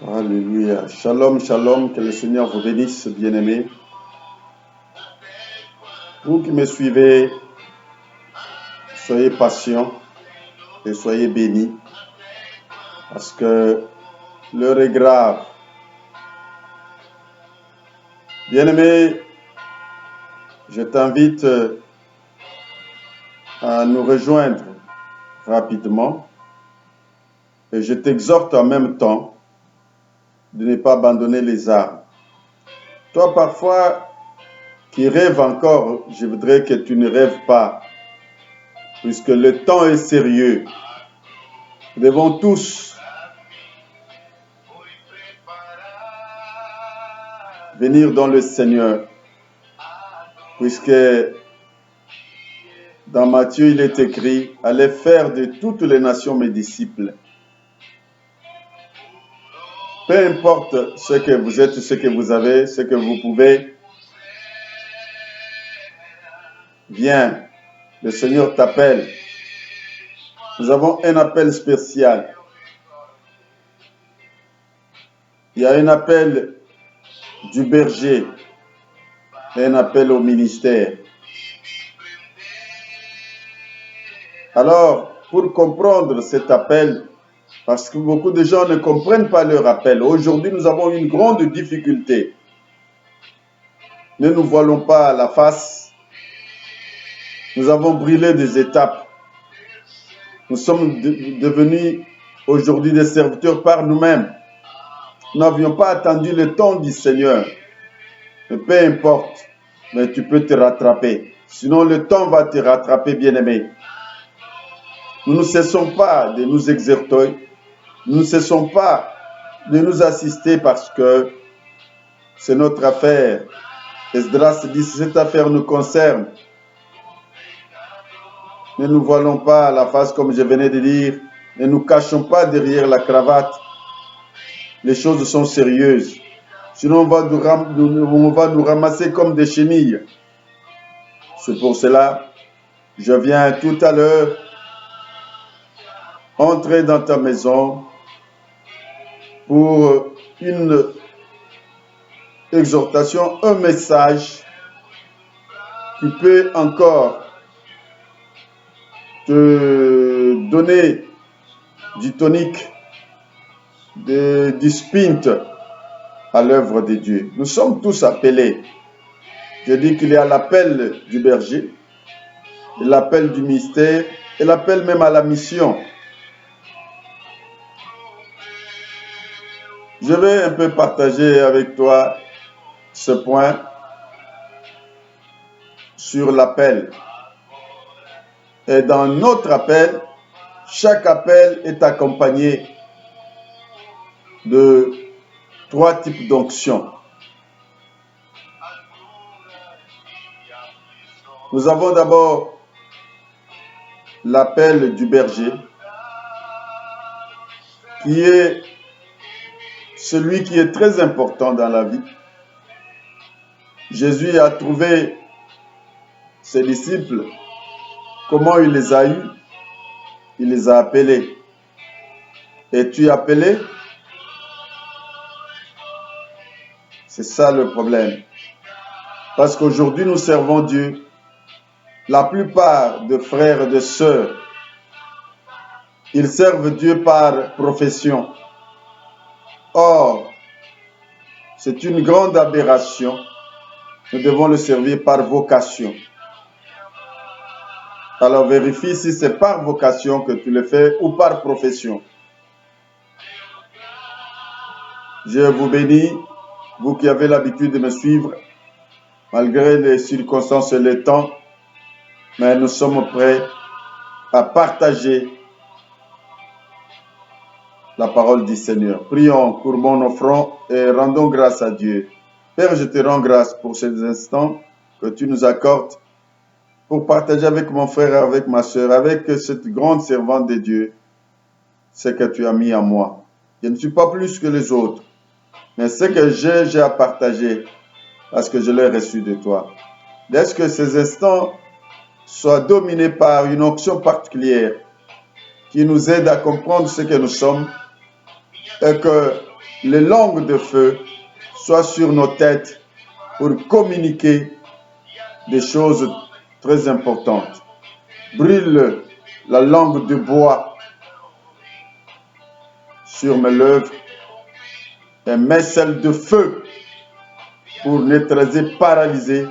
Alléluia. Shalom, shalom. Que le Seigneur vous bénisse, bien-aimés. Vous qui me suivez, soyez patients et soyez bénis parce que l'heure est grave. Bien-aimé, je t'invite à nous rejoindre rapidement et je t'exhorte en même temps de ne pas abandonner les armes. Toi, parfois, qui rêves encore, je voudrais que tu ne rêves pas, puisque le temps est sérieux. Nous devons tous venir dans le Seigneur, puisque dans Matthieu, il est écrit « Allez faire de toutes les nations mes disciples ». Peu importe ce que vous êtes, ce que vous avez, ce que vous pouvez, viens, le Seigneur t'appelle. Nous avons un appel spécial. Il y a un appel du berger et un appel au ministère. Alors, pour comprendre cet appel, parce que beaucoup de gens ne comprennent pas leur appel, aujourd'hui nous avons une grande difficulté. Ne nous voilons pas la face. Nous avons brûlé des étapes. Nous sommes devenus aujourd'hui des serviteurs par nous-mêmes. Nous n'avions pas attendu le temps du Seigneur. Mais peu importe, mais tu peux te rattraper. Sinon, le temps va te rattraper, bien-aimé. Nous ne cessons pas de nous exhorter. Nous ne cessons pas de nous assister parce que c'est notre affaire. Esdras dit, cette affaire nous concerne. Ne nous voilons pas la face comme je venais de dire. Ne nous cachons pas derrière la cravate. Les choses sont sérieuses. Sinon, on va nous ramasser comme des chenilles. C'est pour cela, je viens tout à l'heure entrer dans ta maison pour une exhortation, un message qui peut encore te donner du tonique, du spint à l'œuvre de Dieu. Nous sommes tous appelés. Je dis qu'il y a l'appel du berger, l'appel du mystère et l'appel même à la mission. Je vais un peu partager avec toi ce point sur l'appel. Et dans notre appel, chaque appel est accompagné de 3 types d'onctions. Nous avons d'abord l'appel du berger, qui est celui qui est très important dans la vie. Jésus a trouvé ses disciples. Comment il les a eus? Il les a appelés. Es-tu appelé? C'est ça le problème. Parce qu'aujourd'hui, nous servons Dieu. La plupart de frères et de sœurs, ils servent Dieu par profession. Or, c'est une grande aberration. Nous devons le servir par vocation. Alors vérifie si c'est par vocation que tu le fais ou par profession. Je vous bénis, vous qui avez l'habitude de me suivre, malgré les circonstances et le temps, mais nous sommes prêts à partager la parole du Seigneur. Prions pour mon offrande et rendons grâce à Dieu. Père, je te rends grâce pour ces instants que tu nous accordes pour partager avec mon frère, avec ma soeur, avec cette grande servante de Dieu, ce que tu as mis en moi. Je ne suis pas plus que les autres, mais ce que j'ai à partager parce que je l'ai reçu de toi. Laisse que ces instants soient dominés par une onction particulière qui nous aide à comprendre ce que nous sommes et que les langues de feu soient sur nos têtes pour communiquer des choses très importantes. Brûle la langue de bois sur mes lèvres et mets celle de feu pour neutraliser, paralyser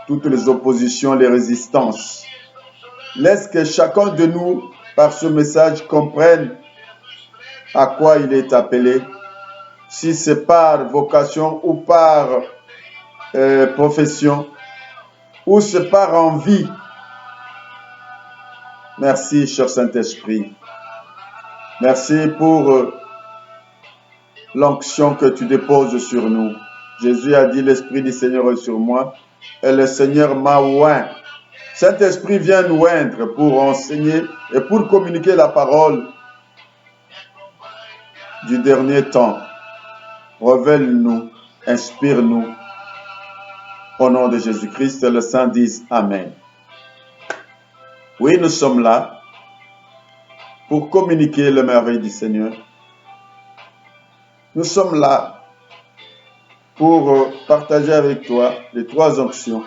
toutes les oppositions, les résistances. Laisse que chacun de nous, par ce message, comprenne à quoi il est appelé, si c'est par vocation ou par profession, ou c'est par envie. Merci, cher Saint-Esprit. Merci pour l'onction que tu déposes sur nous. Jésus a dit, l'Esprit du Seigneur est sur moi, et le Seigneur m'a oint. Saint-Esprit vient nous oindre pour enseigner et pour communiquer la parole du dernier temps. Révèle-nous, inspire-nous. Au nom de Jésus-Christ, les saints disent Amen. Oui, nous sommes là pour communiquer le merveille du Seigneur. Nous sommes là pour partager avec toi les 3 onctions.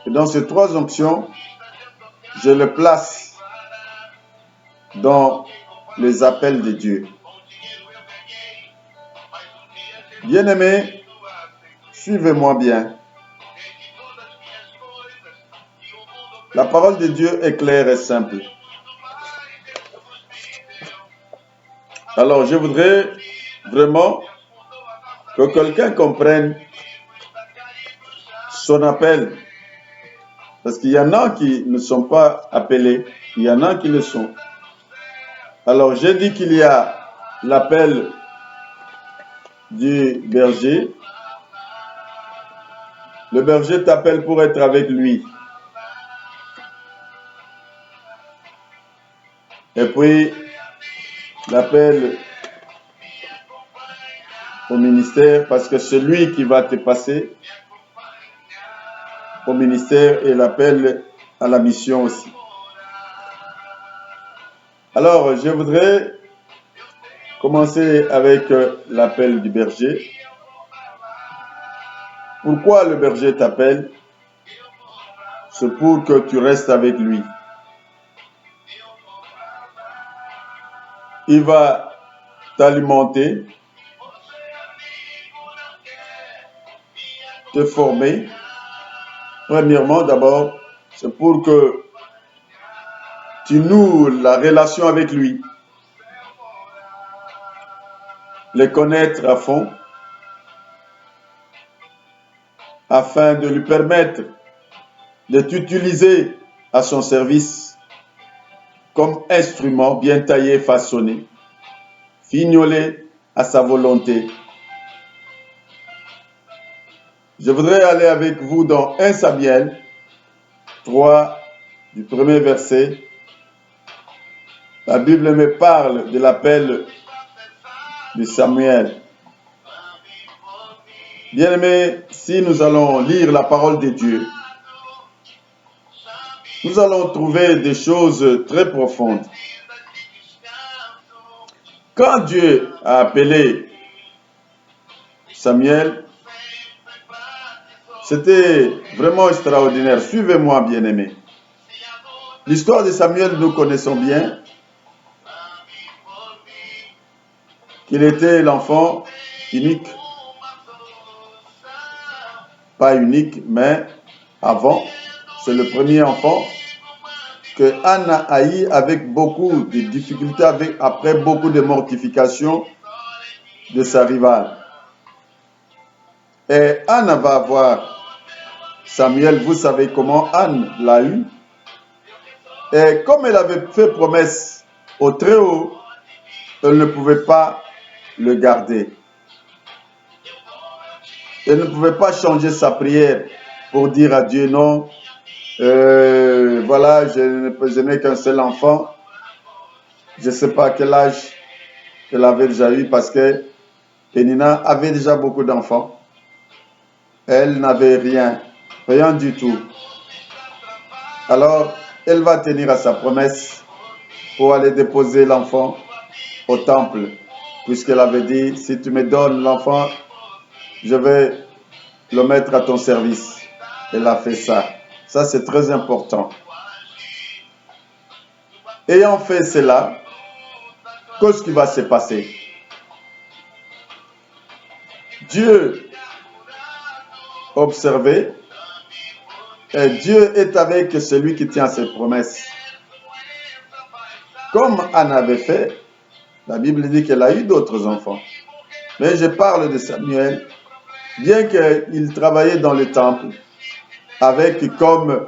Et dans ces 3 onctions, je les place dans les appels de Dieu. Bien-aimés, suivez-moi bien. La parole de Dieu est claire et simple. Alors, je voudrais vraiment que quelqu'un comprenne son appel. Parce qu'il y en a qui ne sont pas appelés, il y en a qui le sont. Alors, j'ai dit qu'il y a l'appel du berger. Le berger t'appelle pour être avec lui. Et puis, l'appel au ministère, parce que c'est lui qui va te passer au ministère, et l'appel à la mission aussi. Alors, je voudrais commencer avec l'appel du berger. Pourquoi le berger t'appelle? C'est pour que tu restes avec lui. Il va t'alimenter, te former. Premièrement, d'abord, c'est pour que tu noues la relation avec lui, le connaître à fond, afin de lui permettre de t'utiliser à son service comme instrument bien taillé, façonné, fignolé à sa volonté. Je voudrais aller avec vous dans 1 Samuel 3, du premier verset. La Bible me parle de l'appel de Samuel. Bien-aimés, si nous allons lire la parole de Dieu, nous allons trouver des choses très profondes. Quand Dieu a appelé Samuel, c'était vraiment extraordinaire. Suivez-moi, bien-aimés. L'histoire de Samuel, nous connaissons bien. Qu'il était l'enfant unique. Pas unique, mais avant. C'est le premier enfant que Anna a eu avec beaucoup de difficultés, après beaucoup de mortifications de sa rivale. Et Anna va voir Samuel, vous savez comment Anne l'a eu. Et comme elle avait fait promesse au Très-Haut, elle ne pouvait pas le garder. Elle ne pouvait pas changer sa prière pour dire à Dieu non, voilà, je n'ai qu'un seul enfant. Je ne sais pas à quel âge elle avait déjà eu, parce que Pénina avait déjà beaucoup d'enfants. Elle n'avait rien du tout. Alors, elle va tenir à sa promesse pour aller déposer l'enfant au temple. puisqu'elle avait dit, si tu me donnes l'enfant, je vais le mettre à ton service. Elle a fait ça. Ça, c'est très important. Ayant fait cela, qu'est-ce qui va se passer? Dieu observait et Dieu est avec celui qui tient ses promesses. Comme Anne avait fait, la Bible dit qu'elle a eu d'autres enfants. Mais je parle de Samuel, bien qu'il travaillait dans le temple, avec comme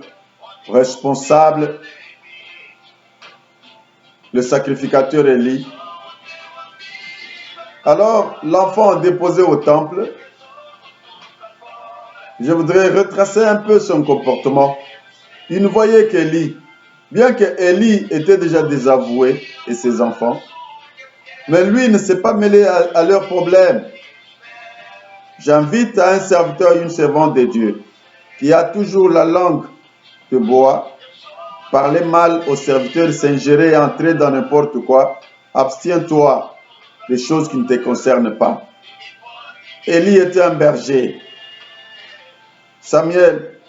responsable le sacrificateur Élie. Alors, l'enfant déposé au temple, je voudrais retracer un peu son comportement. Il ne voyait qu'Élie, bien que Élie était déjà désavoué et ses enfants, mais lui ne s'est pas mêlé à leurs problèmes. J'invite à un serviteur et une servante de Dieu qui a toujours la langue de bois, parler mal aux serviteurs, s'ingérer et entrer dans n'importe quoi. Abstiens-toi des choses qui ne te concernent pas. Élie était un berger. Samuel,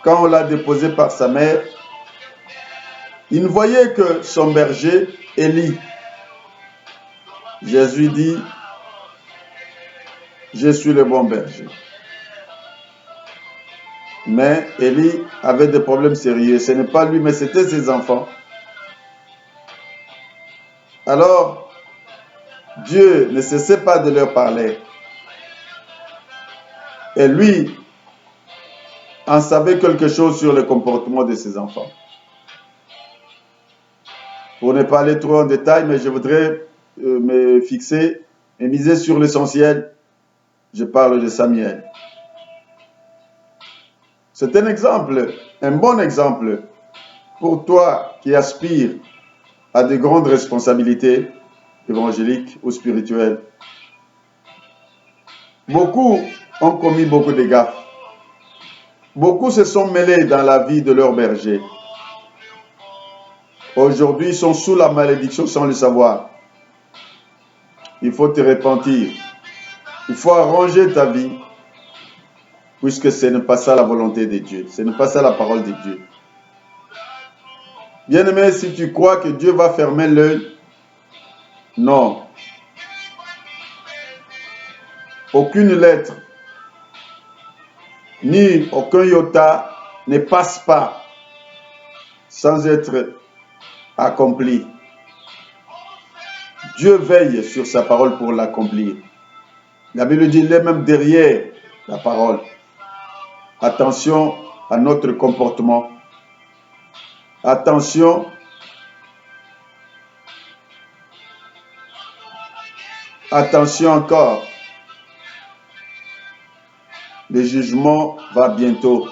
quand on l'a déposé par sa mère, il ne voyait que son berger, Élie. Jésus dit, je suis le bon berger. Mais Élie avait des problèmes sérieux. Ce n'est pas lui, mais c'était ses enfants. Alors, Dieu ne cessait pas de leur parler. Et lui en savait quelque chose sur le comportement de ses enfants. Pour ne pas aller trop en détail, mais je voudrais me fixer et miser sur l'essentiel. Je parle de Samuel. C'est un exemple, un bon exemple pour toi qui aspires à de grandes responsabilités évangéliques ou spirituelles. Beaucoup ont commis beaucoup de gaffes. Beaucoup se sont mêlés dans la vie de leur berger. Aujourd'hui, ils sont sous la malédiction sans le savoir. Il faut te repentir. Il faut arranger ta vie, puisque ce n'est pas ça la volonté de Dieu. Ce n'est pas ça la parole de Dieu. Bien-aimé, si tu crois que Dieu va fermer l'œil, non. Aucune lettre, ni aucun iota ne passe pas sans être accompli. Dieu veille sur sa parole pour l'accomplir. La Bible dit, il est même derrière la parole. Attention à notre comportement. Attention encore. Le jugement va bientôt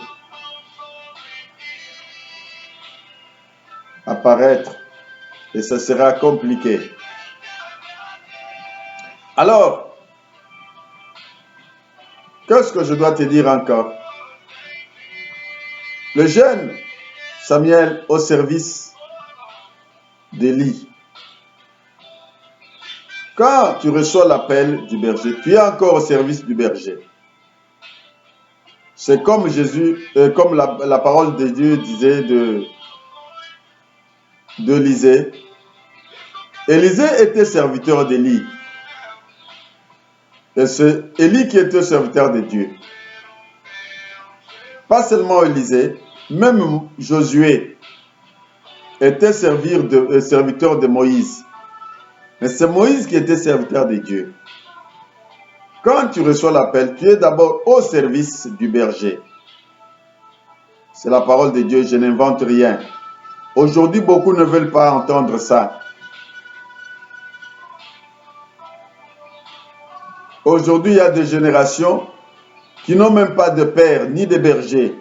apparaître et ça sera compliqué. Alors, qu'est-ce que je dois te dire encore? Le jeune Samuel au service d'Élie. Quand tu reçois l'appel du berger, tu es encore au service du berger. C'est comme comme la parole de Dieu disait d'Élisée. Élisée était serviteur d'Élie. Et c'est Élie qui était serviteur de Dieu. Pas seulement Élisée, même Josué était serviteur de Moïse. Mais c'est Moïse qui était serviteur de Dieu. Quand tu reçois l'appel, tu es d'abord au service du berger. C'est la parole de Dieu, je n'invente rien. Aujourd'hui, beaucoup ne veulent pas entendre ça. Aujourd'hui, il y a des générations qui n'ont même pas de père ni de berger.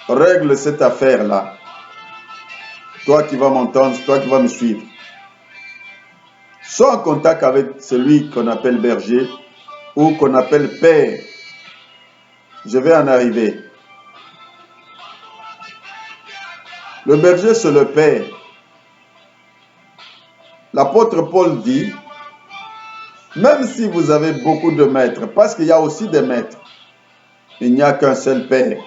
Règle cette affaire-là. Toi qui vas m'entendre, toi qui vas me suivre. Sois en contact avec celui qu'on appelle berger ou qu'on appelle père. Je vais en arriver. Le berger, c'est le père. l'apôtre Paul dit, même si vous avez beaucoup de maîtres, parce qu'il y a aussi des maîtres, il n'y a qu'un seul Père.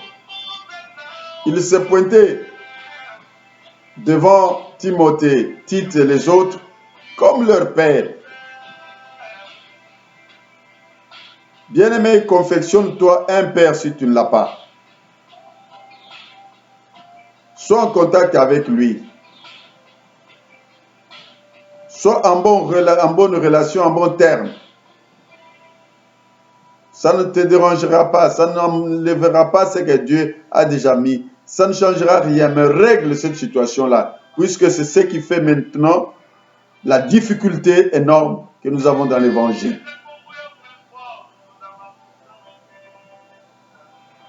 Il s'est pointé devant Timothée, Tite et les autres comme leur Père. Bien-aimé, confectionne-toi un Père si tu ne l'as pas. Sois en contact avec lui. Sois en bonne relation, en bon terme. Ça ne te dérangera pas, ça n'enlèvera pas ce que Dieu a déjà mis. Ça ne changera rien, mais règle cette situation-là, puisque c'est ce qui fait maintenant la difficulté énorme que nous avons dans l'Évangile.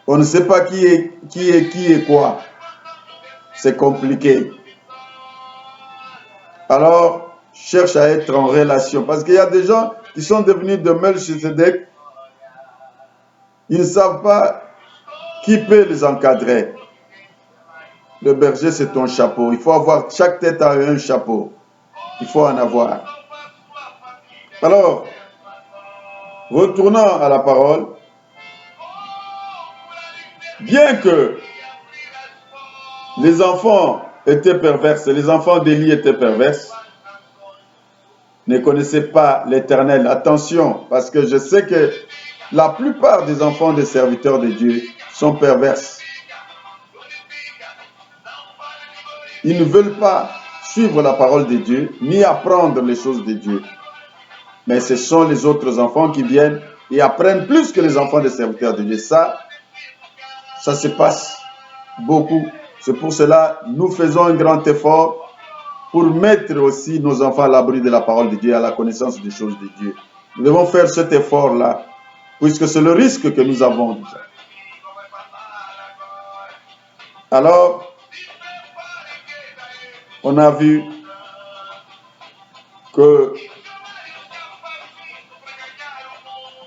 On ne sait pas qui est quoi. C'est compliqué. Alors, cherche à être en relation. Parce qu'il y a des gens qui sont devenus de Melchisedec. Ils ne savent pas qui peut les encadrer. Le berger, c'est ton chapeau. Il faut avoir, chaque tête a un chapeau. Il faut en avoir. Alors, retournant à la parole, bien que les enfants étaient perverses, les enfants d'Élie étaient perverses, ne connaissaient pas l'Éternel. Attention, parce que je sais que la plupart des enfants des serviteurs de Dieu sont perverses. Ils ne veulent pas suivre la parole de Dieu, ni apprendre les choses de Dieu. Mais ce sont les autres enfants qui viennent et apprennent plus que les enfants des serviteurs de Dieu. Ça se passe beaucoup. C'est pour cela que nous faisons un grand effort pour mettre aussi nos enfants à l'abri de la parole de Dieu, à la connaissance des choses de Dieu. Nous devons faire cet effort-là, puisque c'est le risque que nous avons déjà. Alors, on a vu que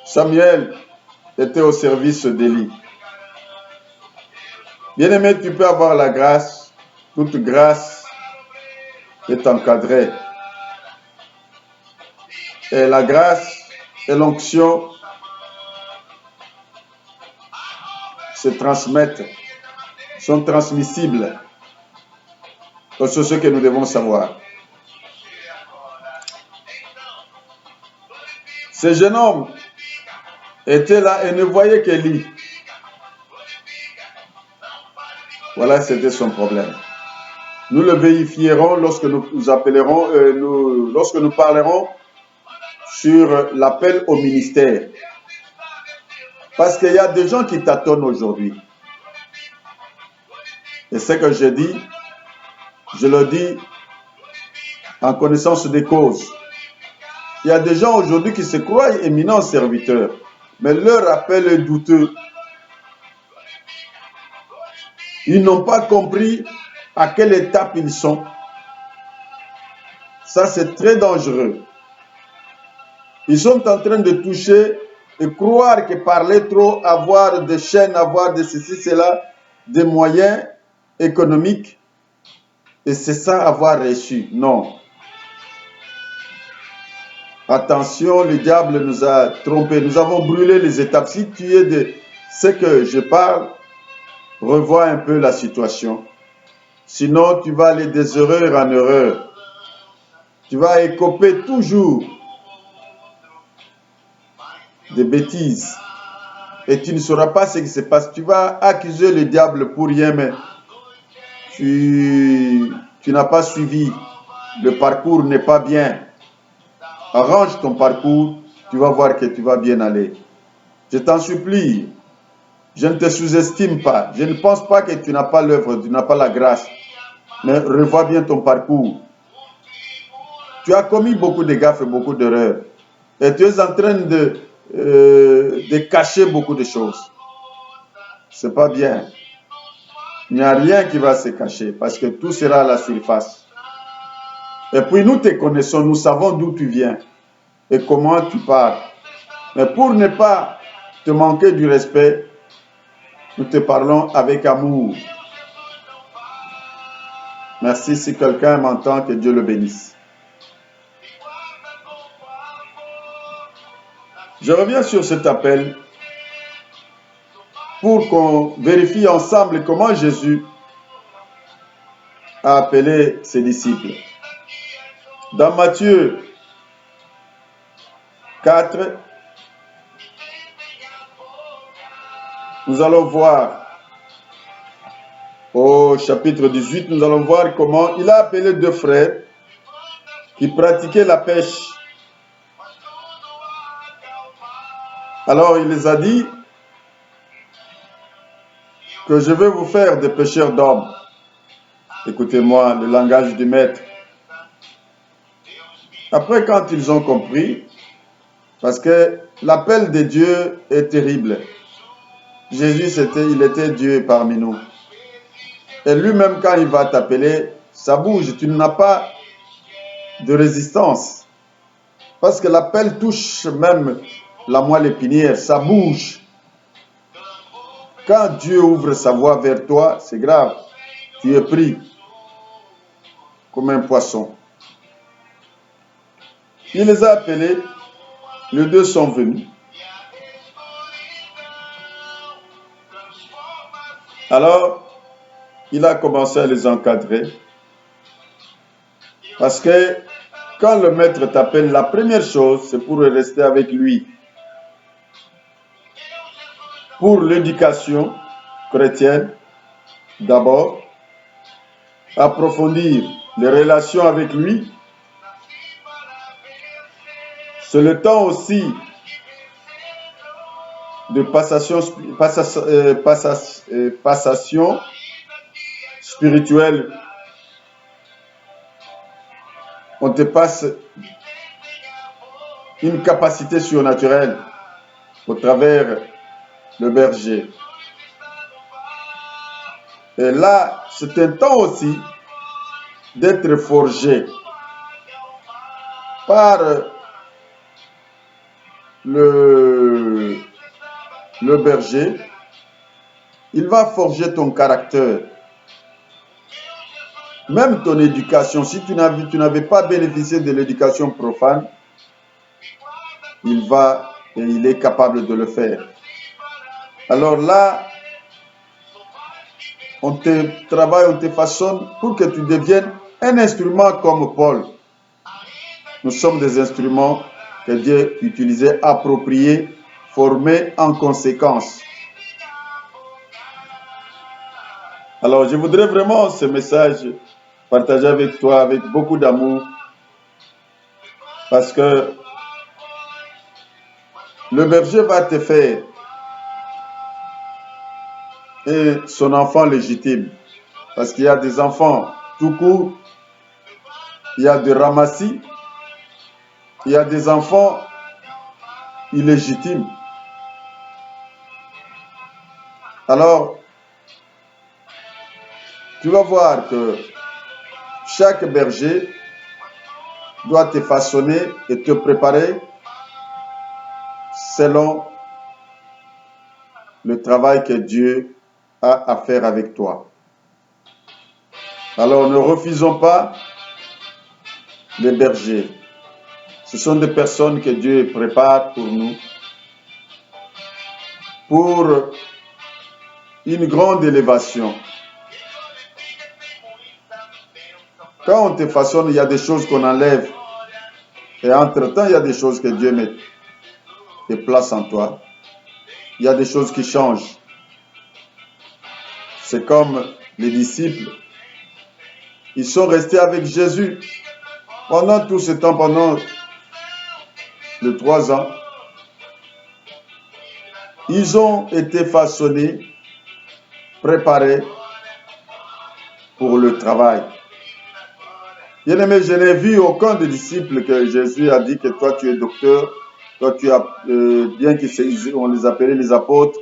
Samuel était au service d'Élie. Bien-aimé, tu peux avoir la grâce, toute grâce est encadrée. Et la grâce et l'onction se transmettent, sont transmissibles. C'est ce que nous devons savoir. Ce jeune homme était là et ne voyait qu'Élie. Voilà, c'était son problème. Nous le vérifierons lorsque nous appellerons, lorsque nous parlerons sur l'appel au ministère. Parce qu'il y a des gens qui tâtonnent aujourd'hui. Et ce que je dis, je le dis en connaissance des causes. Il y a des gens aujourd'hui qui se croient éminents serviteurs, mais leur appel est douteux. Ils n'ont pas compris à quelle étape ils sont. Ça, c'est très dangereux. Ils sont en train de toucher et croire que parler trop, avoir des chaînes, avoir de ceci, cela, des moyens économiques, et c'est ça avoir reçu. Non. Attention, le diable nous a trompés. Nous avons brûlé les étapes. Si tu es de ce que je parle, revois un peu la situation. Sinon, tu vas aller des erreurs en erreur. Tu vas écoper toujours des bêtises. Et tu ne sauras pas ce qui se passe. Tu vas accuser le diable pour rien, mais tu n'as pas suivi. Le parcours n'est pas bien. Arrange ton parcours, tu vas voir que tu vas bien aller. Je t'en supplie, je ne te sous-estime pas. Je ne pense pas que tu n'as pas l'œuvre, tu n'as pas la grâce. Mais revois bien ton parcours. Tu as commis beaucoup de gaffes et beaucoup d'erreurs. Et tu es en train de cacher beaucoup de choses. C'est pas bien. Il n'y a rien qui va se cacher parce que tout sera à la surface. Et puis nous te connaissons, nous savons d'où tu viens et comment tu parles. Mais pour ne pas te manquer du respect, nous te parlons avec amour. Merci, si quelqu'un m'entend, que Dieu le bénisse. Je reviens sur cet appel pour qu'on vérifie ensemble comment Jésus a appelé ses disciples. Dans Matthieu 4, nous allons voir, au chapitre 18, nous allons voir comment il a appelé deux frères qui pratiquaient la pêche. Alors il les a dit que je vais vous faire des pêcheurs d'hommes. Écoutez-moi, le langage du maître. Après, quand ils ont compris, parce que l'appel de Dieu est terrible. Jésus, il était Dieu parmi nous. Et lui-même, quand il va t'appeler, ça bouge. Tu n'as pas de résistance. Parce que l'appel touche même la moelle épinière. Ça bouge. Quand Dieu ouvre sa voie vers toi, c'est grave. Tu es pris comme un poisson. Il les a appelés. Les deux sont venus. Alors, il a commencé à les encadrer. Parce que quand le maître t'appelle, la première chose, c'est pour rester avec lui. Pour l'éducation chrétienne, d'abord, approfondir les relations avec lui. C'est le temps aussi de passation spirituelle. On te passe une capacité surnaturelle au travers le berger. Et là, c'est un temps aussi d'être forgé par le berger. Il va forger ton caractère. Même ton éducation, si tu n'avais pas bénéficié de l'éducation profane, il est capable de le faire. Alors là, on te travaille, on te façonne pour que tu deviennes un instrument comme Paul. Nous sommes des instruments que Dieu utilisait, appropriés, formés en conséquence. Alors, je voudrais vraiment ce message partager avec toi avec beaucoup d'amour, parce que le berger va te faire et son enfant légitime. Parce qu'il y a des enfants tout court, il y a des ramassis, il y a des enfants illégitimes. Alors, tu vas voir que chaque berger doit te façonner et te préparer selon le travail que Dieu a à faire avec toi. Alors, ne refusons pas les bergers. Ce sont des personnes que Dieu prépare pour nous, pour une grande élévation. Quand on te façonne, il y a des choses qu'on enlève. Et entre-temps, il y a des choses que Dieu met et place en toi. Il y a des choses qui changent. C'est comme les disciples. Ils sont restés avec Jésus pendant tout ce temps, pendant les 3 ans. Ils ont été façonnés, préparés pour le travail. Bien-aimé, je n'ai vu aucun des disciples que Jésus a dit que toi tu es docteur, toi tu as, bien qu'on les appelait les apôtres,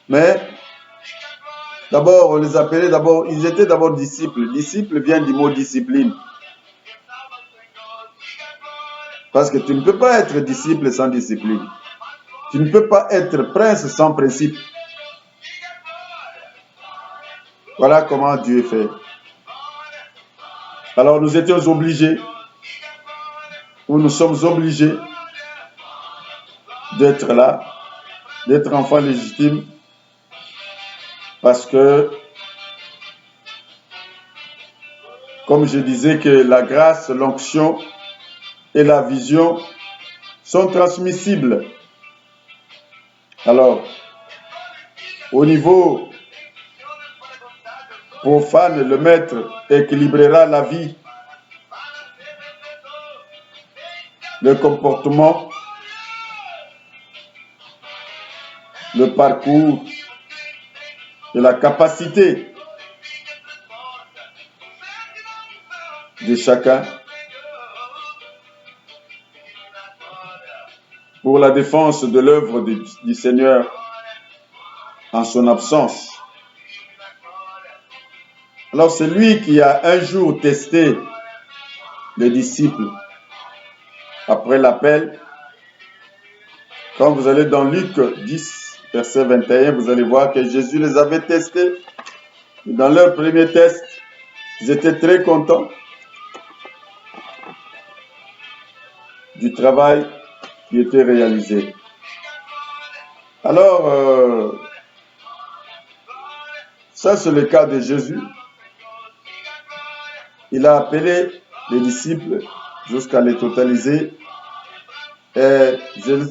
mais d'abord, on les appelait ils étaient d'abord disciples. Disciple vient du mot discipline. Parce que tu ne peux pas être disciple sans discipline. Tu ne peux pas être prince sans principe. Voilà comment Dieu fait. Alors nous étions obligés, ou nous sommes obligés d'être là, d'être enfant légitime, parce que, comme je disais, que la grâce, l'onction et la vision sont transmissibles. Alors, au niveau profane, le maître équilibrera la vie, le comportement, le parcours et la capacité de chacun pour la défense de l'œuvre du Seigneur en son absence. Alors c'est lui qui a un jour testé les disciples après l'appel. Quand vous allez dans Luc 10, verset 21, vous allez voir que Jésus les avait testés. Dans leur premier test, ils étaient très contents du travail qui était réalisé. Alors, ça c'est le cas de Jésus. Il a appelé les disciples jusqu'à les totaliser. Et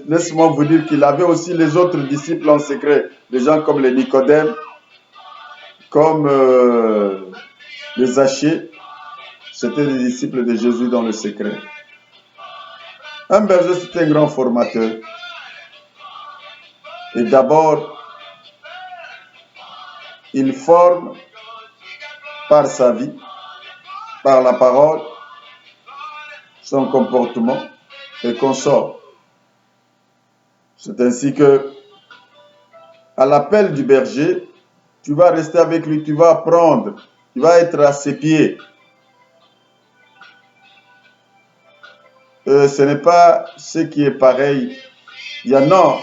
laisse-moi vous dire qu'il avait aussi les autres disciples en secret, des gens comme les Nicodème, comme les Zachée. C'était des disciples de Jésus dans le secret. Un berger, c'est un grand formateur. Et d'abord, il forme par sa vie, par la parole, son comportement et consort. C'est ainsi que, à l'appel du berger, tu vas rester avec lui, tu vas apprendre, tu vas être à ses pieds. Ce n'est pas ce qui est pareil. Il y en a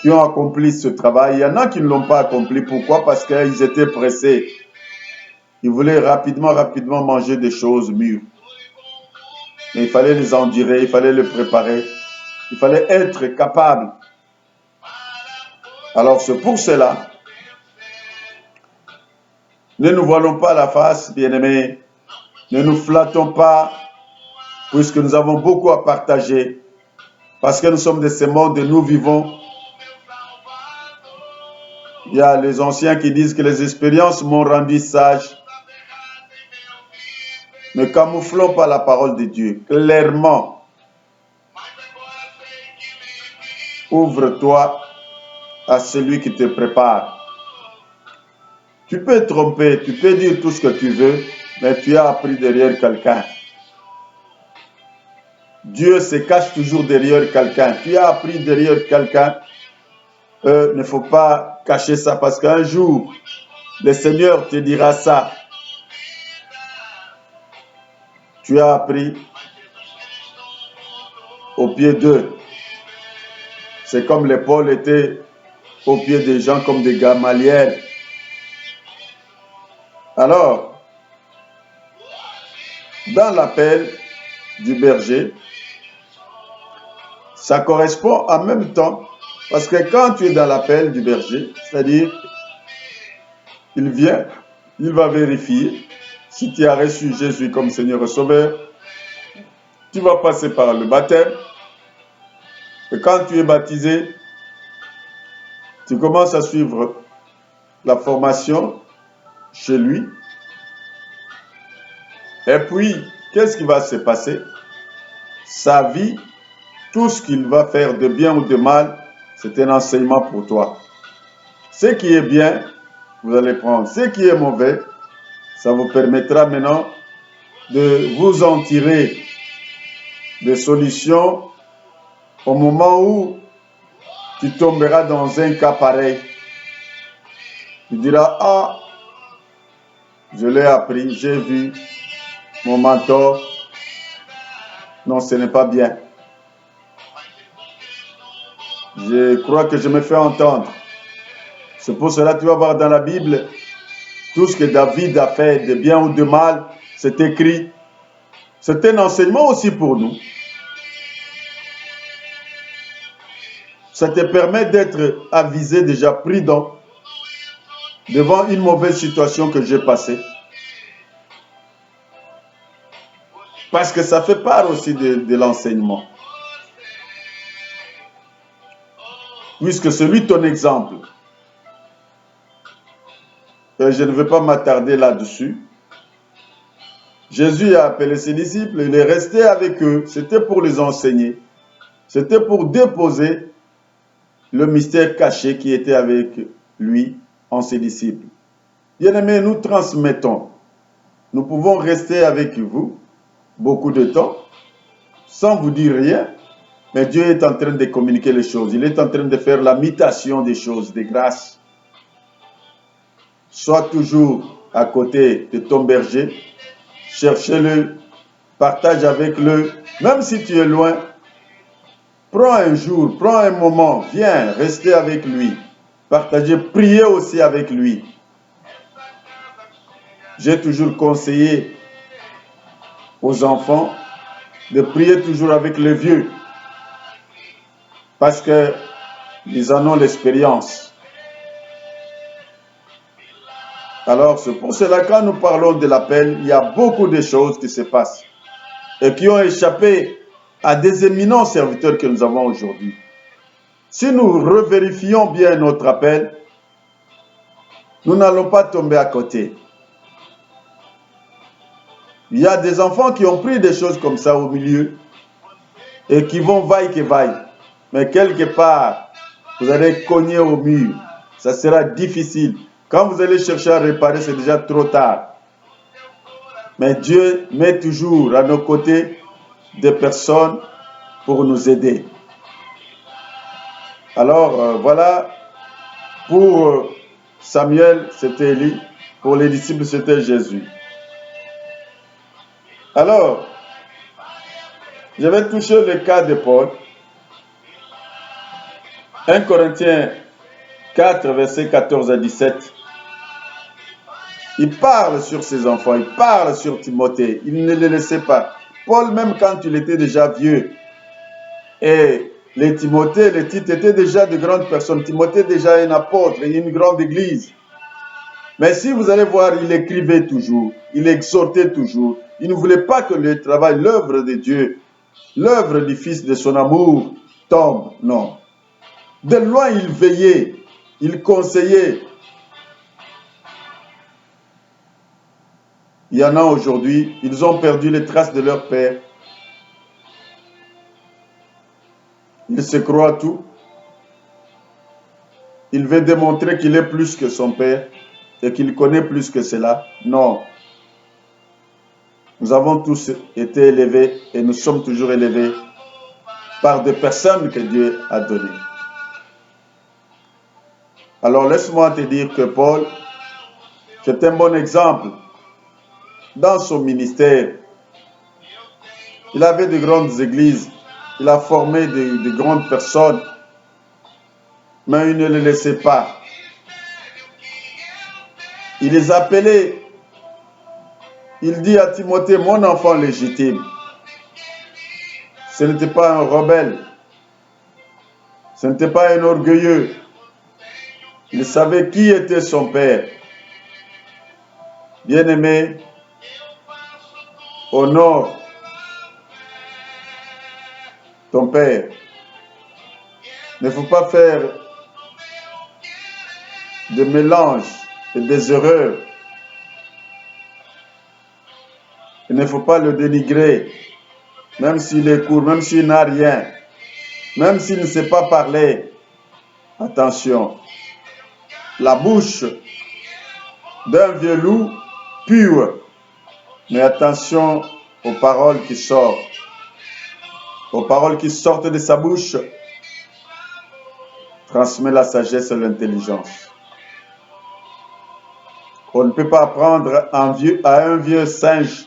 qui ont accompli ce travail, il y en a qui ne l'ont pas accompli. Pourquoi? Parce qu'ils étaient pressés. Ils voulaient rapidement manger des choses mûres. Mais il fallait les endurer, il fallait les préparer. Il fallait être capable. Alors c'est pour cela, ne nous voilons pas la face, bien-aimés. Ne nous flattons pas, puisque nous avons beaucoup à partager. Parce que nous sommes de ce monde et nous vivons. Il y a les anciens qui disent que les expériences m'ont rendu sage. Ne camouflons pas la parole de Dieu. Clairement, ouvre-toi à celui qui te prépare. Tu peux tromper, tu peux dire tout ce que tu veux, mais tu as appris derrière quelqu'un. Dieu se cache toujours derrière quelqu'un. Tu as appris derrière quelqu'un. Il ne faut pas cacher ça parce qu'un jour, le Seigneur te dira ça. Tu as appris au pied d'eux. C'est comme les Paul étaient au pied des gens comme des Gamaliel. Alors, dans l'appel du berger, ça correspond en même temps, parce que quand tu es dans l'appel du berger, c'est-à-dire, il vient, il va vérifier si tu as reçu Jésus comme Seigneur et Sauveur, tu vas passer par le baptême, et quand tu es baptisé, tu commences à suivre la formation chez lui, et puis, qu'est-ce qui va se passer? Sa vie, tout ce qu'il va faire de bien ou de mal, c'est un enseignement pour toi. Ce qui est bien, vous allez prendre. Ce qui est mauvais, ça vous permettra maintenant de vous en tirer des solutions au moment où tu tomberas dans un cas pareil. Tu diras, ah, je l'ai appris, j'ai vu mon mentor. Non, ce n'est pas bien. Je crois que je me fais entendre. C'est pour cela que tu vas voir dans la Bible, tout ce que David a fait de bien ou de mal, c'est écrit. C'est un enseignement aussi pour nous. Ça te permet d'être avisé, déjà prudent devant une mauvaise situation que j'ai passée. Parce que ça fait part aussi de l'enseignement. Puisque celui ton exemple, je ne vais pas m'attarder là-dessus. Jésus a appelé ses disciples, il est resté avec eux, c'était pour les enseigner. C'était pour déposer le mystère caché qui était avec lui en ses disciples. Bien-aimés, nous transmettons. Nous pouvons rester avec vous beaucoup de temps sans vous dire rien, mais Dieu est en train de communiquer les choses. Il est en train de faire la mutation des choses, des grâces. Sois toujours à côté de ton berger, cherchez-le, partage avec le, même si tu es loin, prends un jour, prends un moment, viens rester avec lui, partagez, priez aussi avec lui. J'ai toujours conseillé aux enfants de prier toujours avec les vieux, parce qu'ils en ont l'expérience. Alors, c'est pour cela que quand nous parlons de l'appel, il y a beaucoup de choses qui se passent et qui ont échappé à des éminents serviteurs que nous avons aujourd'hui. Si nous revérifions bien notre appel, nous n'allons pas tomber à côté. Il y a des enfants qui ont pris des choses comme ça au milieu et qui vont vaille que vaille. Mais quelque part, vous allez cogner au mur. Ça sera difficile. Quand vous allez chercher à réparer, c'est déjà trop tard. Mais Dieu met toujours à nos côtés des personnes pour nous aider. Alors, voilà, pour Samuel, c'était Élie. Pour les disciples, c'était Jésus. Alors, je vais toucher le cas de Paul. 1 Corinthiens 4, versets 14 à 17. Il parle sur ses enfants, il parle sur Timothée, il ne les laissait pas. Paul, même quand il était déjà vieux, et les Timothée, les Tite étaient déjà de grandes personnes. Timothée déjà un apôtre et une grande église. Mais si vous allez voir, il écrivait toujours, il exhortait toujours. Il ne voulait pas que le travail, l'œuvre de Dieu, l'œuvre du Fils de son amour tombe, non. De loin, il veillait, il conseillait. Il y en a aujourd'hui, ils ont perdu les traces de leur père. Il se croit tout. Il veut démontrer qu'il est plus que son père et qu'il connaît plus que cela. Non. Nous avons tous été élevés et nous sommes toujours élevés par des personnes que Dieu a données. Alors laisse-moi te dire que Paul, c'est un bon exemple. Dans son ministère, il avait de grandes églises, il a formé de grandes personnes, mais il ne les laissait pas. Il les appelait, il dit à Timothée, mon enfant légitime. Ce n'était pas un rebelle, ce n'était pas un orgueilleux. Il savait qui était son père. Bien-aimé, honore ton père. Il ne faut pas faire de mélange et des erreurs. Il ne faut pas le dénigrer, même s'il est court, même s'il n'a rien, même s'il ne sait pas parler. Attention, la bouche d'un vieux loup pue, mais attention aux paroles qui sortent. Aux paroles qui sortent de sa bouche, transmet la sagesse et l'intelligence. On ne peut pas apprendre à un vieux singe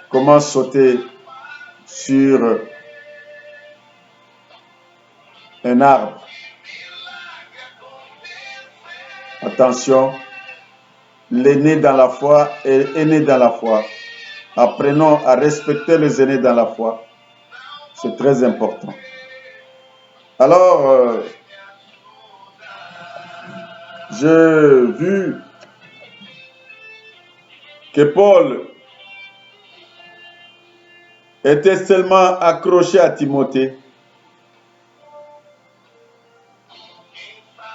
comment sauter sur un arbre. Attention, l'aîné dans la foi est aîné dans la foi. Apprenons à respecter les aînés dans la foi. C'est très important. Alors, j'ai vu que Paul était seulement accroché à Timothée.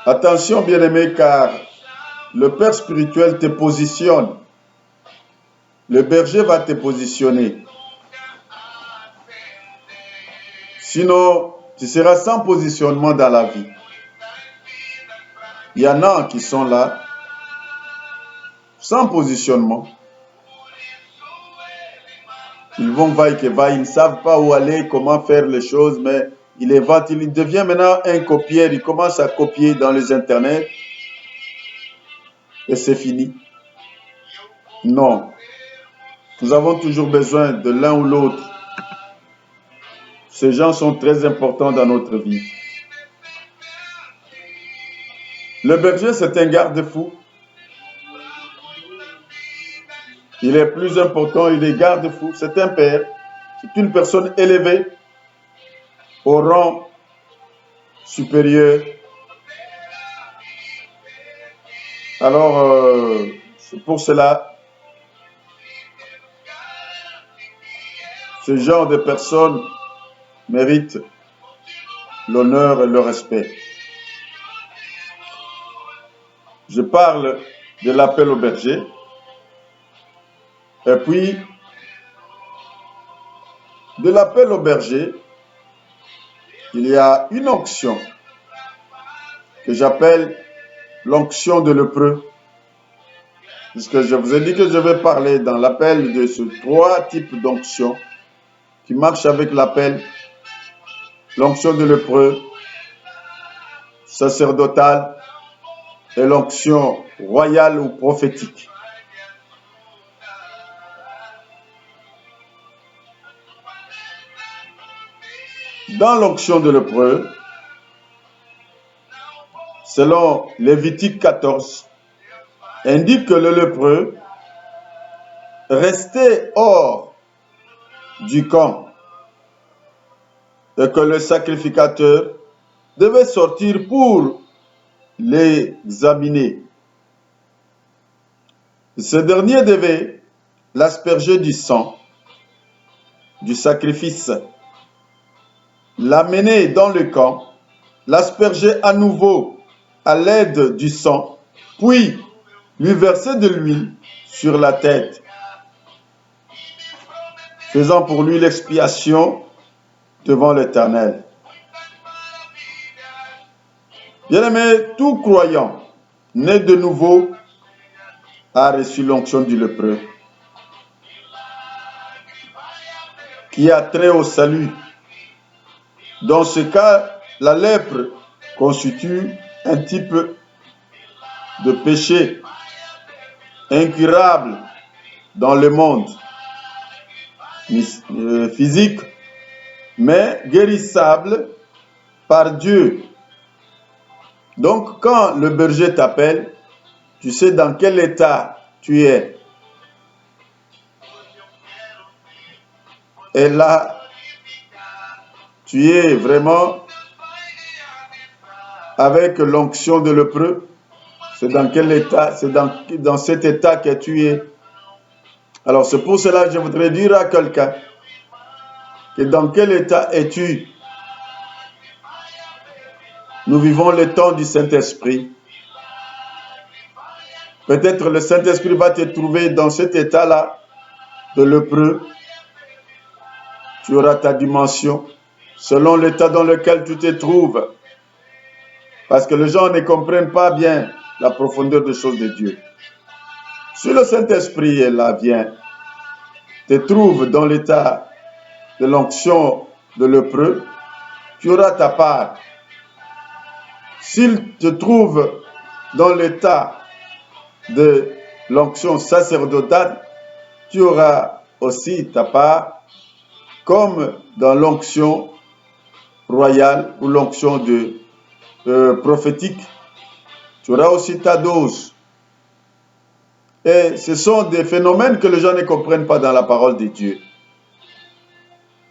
Attention, bien-aimé, car le Père spirituel te positionne. Le berger va te positionner. Sinon, tu seras sans positionnement dans la vie. Il y en a qui sont là, sans positionnement. Ils vont vaille que vaille, ils ne savent pas où aller, comment faire les choses, mais il devient maintenant un copieur, il commence à copier dans les internets et c'est fini. Non. Nous avons toujours besoin de l'un ou l'autre. Ces gens sont très importants dans notre vie. Le berger, c'est un garde-fou. Il est plus important, il est garde-fou. C'est un père. C'est une personne élevée au rang supérieur. Alors, c'est pour cela, ce genre de personnes méritent l'honneur et le respect. Je parle de l'appel au berger. Et puis, de l'appel au berger, il y a une onction que j'appelle l'onction de lépreux. Puisque je vous ai dit que je vais parler dans l'appel de ces trois types d'onction qui marchent avec l'appel. L'onction de lépreux, sacerdotale et l'onction royale ou prophétique. Dans l'onction de lépreux, selon Lévitique 14, indique que le lépreux restait hors du camp et que le sacrificateur devait sortir pour l'examiner. Ce dernier devait l'asperger du sang du sacrifice, l'amener dans le camp, l'asperger à nouveau à l'aide du sang, puis lui verser de l'huile sur la tête, faisant pour lui l'expiation devant l'Éternel. Bien-aimé, tout croyant né de nouveau a reçu l'onction du lépreux, qui a trait au salut. Dans ce cas, la lèpre constitue un type de péché incurable dans le monde physique, mais guérissable par Dieu. Donc, quand le berger t'appelle, tu sais dans quel état tu es. Et là, tu es vraiment avec l'onction de lépreux. C'est dans quel état? C'est dans cet état que tu es. Alors, c'est pour cela que je voudrais dire à quelqu'un que dans quel état es-tu? Nous vivons le temps du Saint-Esprit. Peut-être le Saint-Esprit va te trouver dans cet état-là de lépreux. Tu auras ta dimension selon l'état dans lequel tu te trouves. Parce que les gens ne comprennent pas bien la profondeur des choses de Dieu. Si le Saint-Esprit est là, vient, te trouve dans l'état de l'onction de lépreux, tu auras ta part. S'il te trouve dans l'état de l'onction sacerdotale, tu auras aussi ta part, comme dans l'onction royale ou l'onction prophétique, tu auras aussi ta dose. Et ce sont des phénomènes que les gens ne comprennent pas dans la parole de Dieu.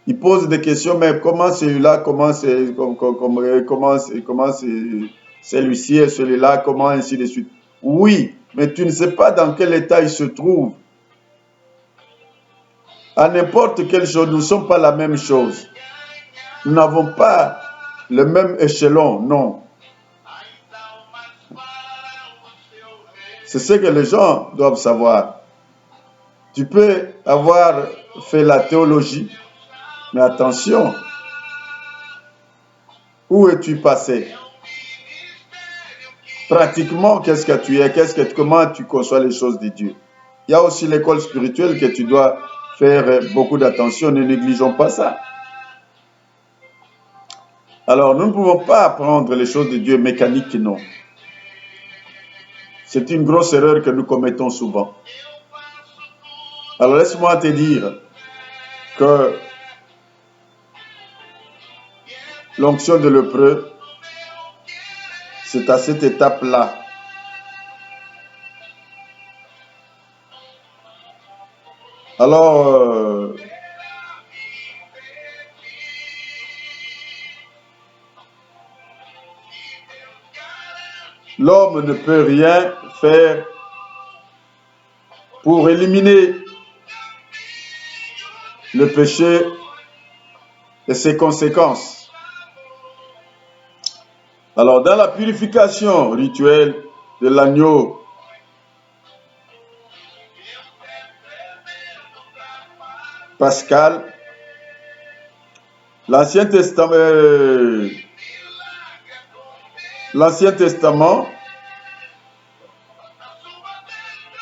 Il pose des questions, mais comment celui-là, comment celui-ci et celui-là, comment ainsi de suite. Oui, mais tu ne sais pas dans quel état il se trouve. À n'importe quelle chose, nous ne sommes pas la même chose. Nous n'avons pas le même échelon, non. C'est ce que les gens doivent savoir. Tu peux avoir fait la théologie, mais attention, où es-tu passé? Pratiquement, qu'est-ce que tu es? Comment tu conçois les choses de Dieu? Il y a aussi l'école spirituelle que tu dois faire beaucoup d'attention. Ne négligeons pas ça. Alors, nous ne pouvons pas apprendre les choses de Dieu mécaniques, non. C'est une grosse erreur que nous commettons souvent. Alors, laisse-moi te dire que l'onction de lépreux, c'est à cette étape-là. Alors, l'homme ne peut rien faire pour éliminer le péché et ses conséquences. Alors, dans la purification rituelle de l'agneau, pascal, l'Ancien Testament,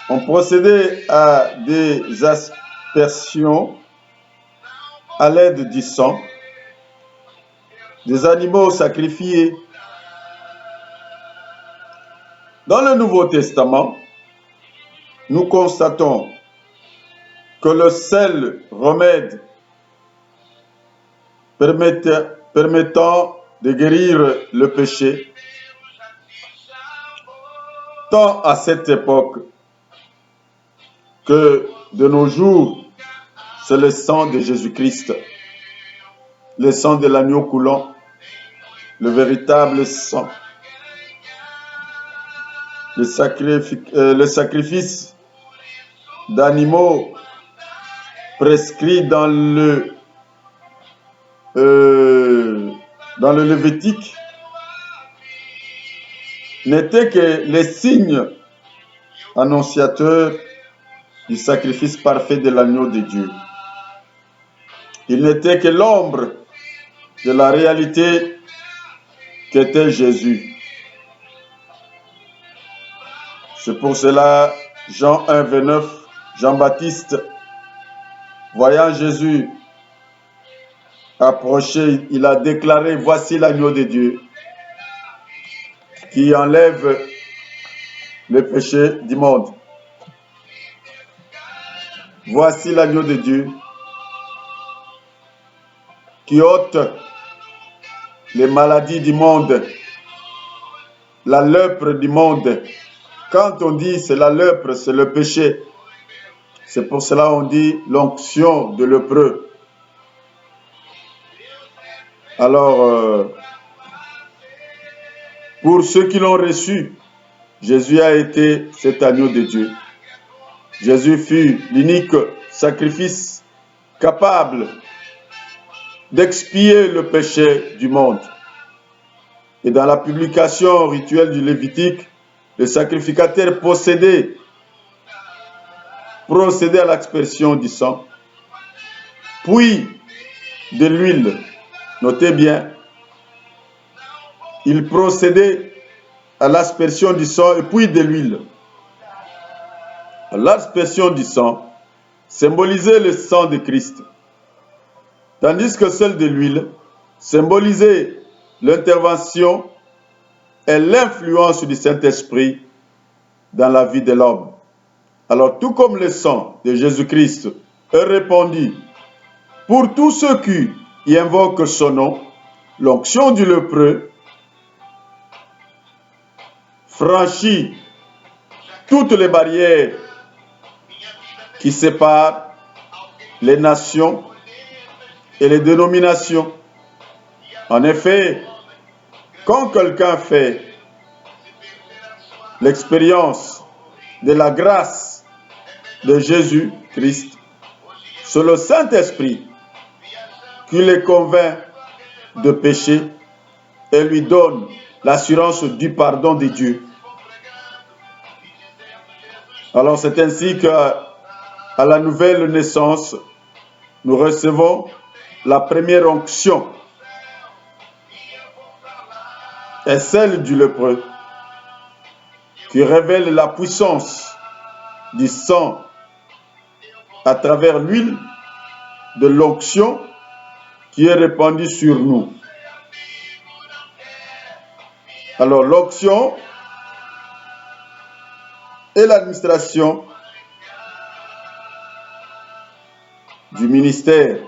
on procédait à des aspersions à l'aide du sang des animaux sacrifiés. Dans le Nouveau Testament, nous constatons que le seul remède permettant de guérir le péché, tant à cette époque que de nos jours, c'est le sang de Jésus-Christ, le sang de l'agneau coulant, le véritable sang. Le sacrifice d'animaux prescrit dans le Lévitique n'était que les signes annonciateurs du sacrifice parfait de l'agneau de Dieu. Il n'était que l'ombre de la réalité qu'était Jésus. C'est pour cela, Jean 1, 29, Jean-Baptiste, voyant Jésus approcher, il a déclaré, voici l'agneau de Dieu qui enlève le péché du monde. Voici l'agneau de Dieu qui ôte les maladies du monde, la lèpre du monde. Quand on dit c'est la lèpre, c'est le péché. C'est pour cela qu'on dit l'onction de lépreux. Alors, pour ceux qui l'ont reçu, Jésus a été cet agneau de Dieu. Jésus fut l'unique sacrifice capable d'expier le péché du monde. Et dans la publication rituelle du Lévitique, le sacrificateur procédait à l'aspersion du sang, puis de l'huile. Notez bien, il procédait à l'aspersion du sang et puis de l'huile. L'aspersion du sang symbolisait le sang de Christ, tandis que celle de l'huile symbolisait l'intervention et l'influence du Saint-Esprit dans la vie de l'homme. Alors, tout comme le sang de Jésus-Christ est répandu pour tous ceux qui y invoquent son nom, l'onction du lépreux franchit toutes les barrières qui séparent les nations et les dénominations. En effet, quand quelqu'un fait l'expérience de la grâce de Jésus-Christ, c'est le Saint-Esprit qui les convainc de péché et lui donne l'assurance du pardon de Dieu. Alors c'est ainsi qu'à la nouvelle naissance, nous recevons la première onction, est celle du lépreux, qui révèle la puissance du sang à travers l'huile de l'onction qui est répandue sur nous. Alors l'onction et l'administration du ministère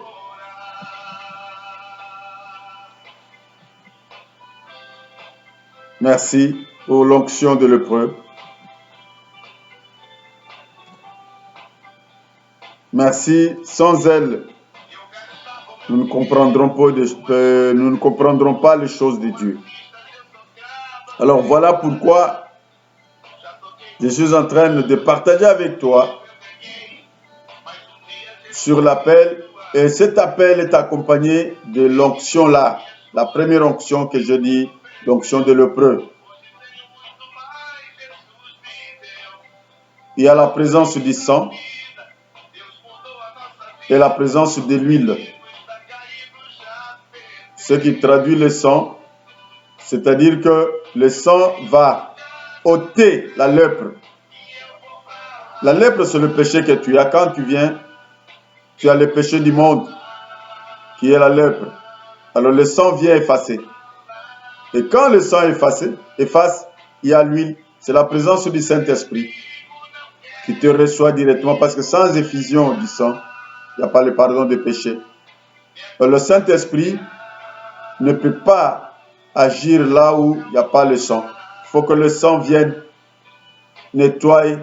merci pour l'onction de lépreux. Merci, sans elle, nous ne comprendrons pas les choses de Dieu. Alors voilà pourquoi je suis en train de partager avec toi sur l'appel. Et cet appel est accompagné de l'onction là, la première onction que je dis, l'onction de lépreux. Il y a la présence du sang et la présence de l'huile. Ce qui traduit le sang, c'est-à-dire que le sang va ôter la lèpre. La lèpre, c'est le péché que tu as. Quand tu viens, tu as le péché du monde, qui est la lèpre. Alors le sang vient effacer. Et quand le sang efface, il y a l'huile. C'est la présence du Saint-Esprit qui te reçoit directement, parce que sans effusion du sang, il n'y a pas le pardon des péchés. Le Saint-Esprit ne peut pas agir là où il n'y a pas le sang. Il faut que le sang vienne nettoyer,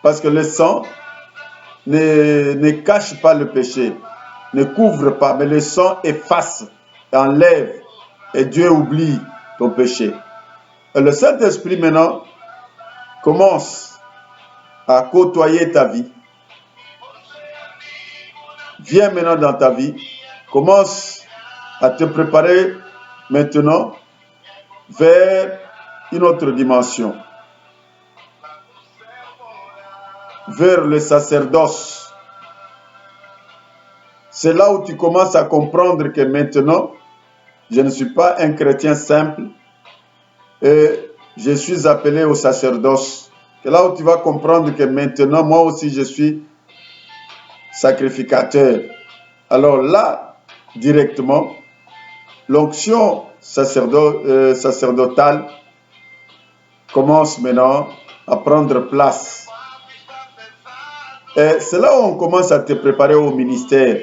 parce que le sang ne cache pas le péché, ne couvre pas, mais le sang efface, enlève, et Dieu oublie ton péché. Et le Saint-Esprit maintenant commence à côtoyer ta vie. Viens maintenant dans ta vie, commence à te préparer maintenant vers une autre dimension, vers le sacerdoce. C'est là où tu commences à comprendre que maintenant, je ne suis pas un chrétien simple et je suis appelé au sacerdoce. C'est là où tu vas comprendre que maintenant, moi aussi, je suis sacrificateur. Alors là, directement, l'onction sacerdotale commence maintenant à prendre place. Et c'est là où on commence à te préparer au ministère.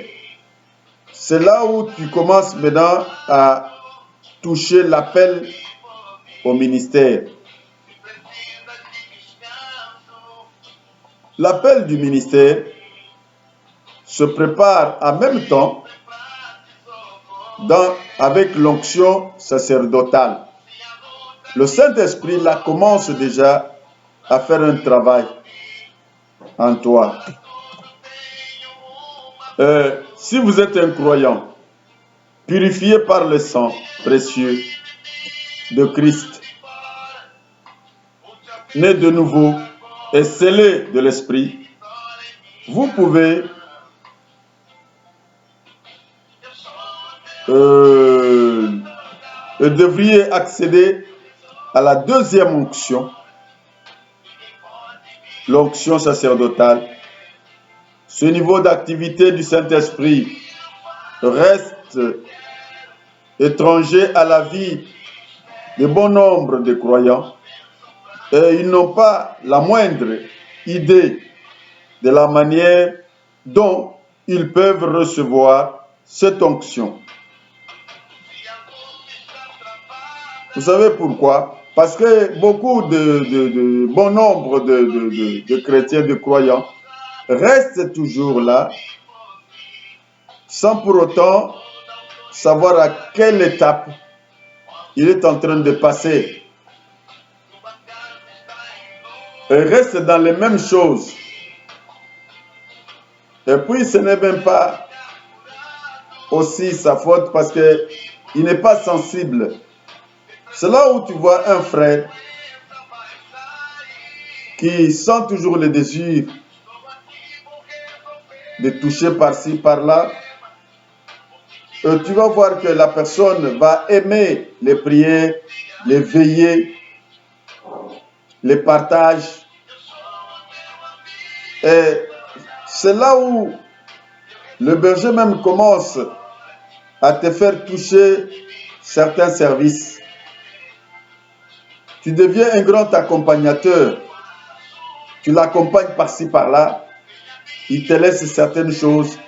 C'est là où tu commences maintenant à toucher l'appel au ministère. L'appel du ministère se prépare en même temps avec l'onction sacerdotale. Le Saint-Esprit là commence déjà à faire un travail en toi. Si vous êtes un croyant, purifié par le sang précieux de Christ, né de nouveau et scellé de l'Esprit, vous pouvez devriez accéder à la deuxième onction, l'onction sacerdotale. Ce niveau d'activité du Saint-Esprit reste étranger à la vie de bon nombre de croyants et ils n'ont pas la moindre idée de la manière dont ils peuvent recevoir cette onction. Vous savez pourquoi? Parce que beaucoup bon nombre de chrétiens, de croyants, restent toujours là sans pour autant savoir à quelle étape il est en train de passer. Il reste dans les mêmes choses. Et puis ce n'est même pas aussi sa faute parce qu'il n'est pas sensible. C'est là où tu vois un frère qui sent toujours le désir de toucher par-ci, par-là. Tu vas voir que la personne va aimer les prières, les veillées, les partages. Et c'est là où le berger même commence à te faire toucher certains services. Tu deviens un grand accompagnateur. Tu l'accompagnes par-ci, par-là. Il te laisse certaines choses.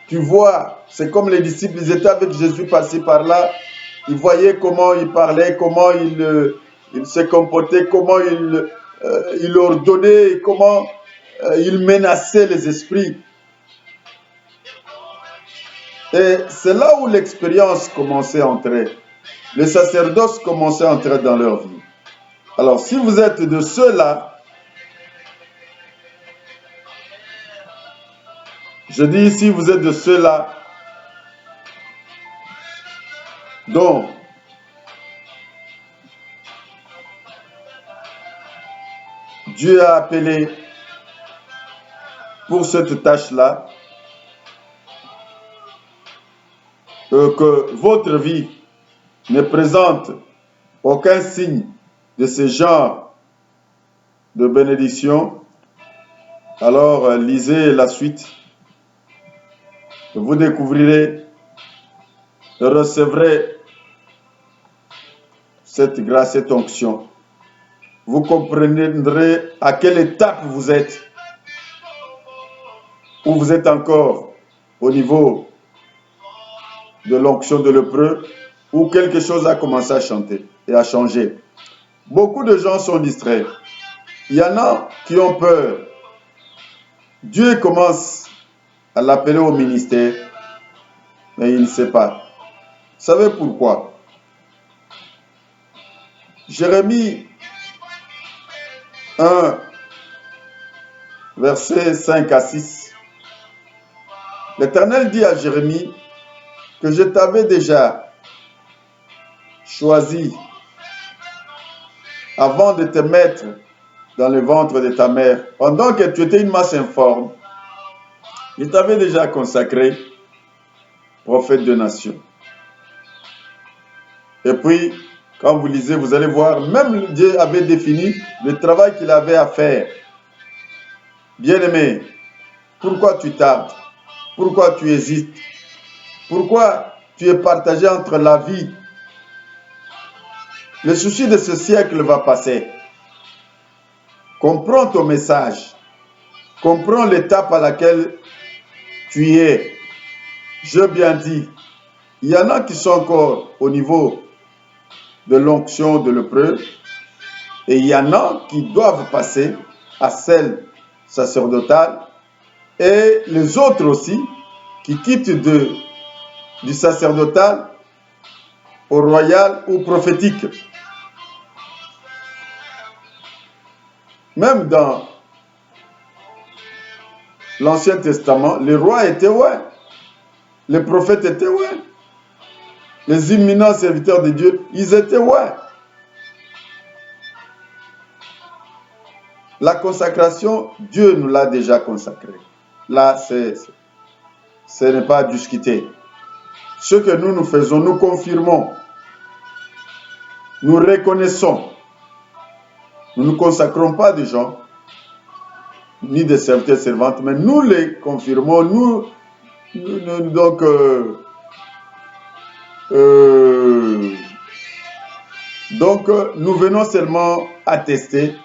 Tu vois, c'est comme les disciples, ils étaient avec Jésus par-ci, par-là. Ils voyaient comment il parlait, comment il se comportait, comment il ordonnait, comment il menaçait les esprits. Et c'est là où l'expérience commençait à entrer. Le sacerdoce commençait à entrer dans leur vie. Alors, si vous êtes de ceux-là, je dis si vous êtes de ceux-là, dont Dieu a appelé pour cette tâche-là, que votre vie ne présente aucun signe de ce genre de bénédiction, alors lisez la suite. Vous découvrirez, recevrez cette grâce, cette onction. Vous comprendrez à quelle étape vous êtes, où vous êtes encore au niveau de l'onction de lépreux, où quelque chose a commencé à chanter et à changer. Beaucoup de gens sont distraits. Il y en a qui ont peur. Dieu commence à l'appeler au ministère, mais il ne sait pas. Vous savez pourquoi? Jérémie 1, versets 5 à 6. L'Éternel dit à Jérémie que je t'avais déjà choisi avant de te mettre dans le ventre de ta mère. Pendant que tu étais une masse informe, je t'avais déjà consacré prophète de nation. Et puis, quand vous lisez, vous allez voir, même Dieu avait défini le travail qu'il avait à faire. Bien-aimé, pourquoi tu tardes? Pourquoi tu hésites? Pourquoi tu es partagé entre la vie? Le souci de ce siècle va passer. Comprends ton message. Comprends l'étape à laquelle tu es. Je bien dit, il y en a qui sont encore au niveau de l'onction de lépreux et il y en a qui doivent passer à celle sacerdotale et les autres aussi qui quittent du sacerdotal au royal ou prophétique. Même dans l'Ancien Testament, les rois étaient ouais, les prophètes étaient ouais, les imminents serviteurs de Dieu, ils étaient ouais. La consacration, Dieu nous l'a déjà consacré. Là, ce n'est pas à discuter. Ce que nous faisons, nous confirmons, nous reconnaissons. Nous ne consacrons pas des gens, ni des serviteurs servantes, mais nous les confirmons, donc, nous venons seulement attester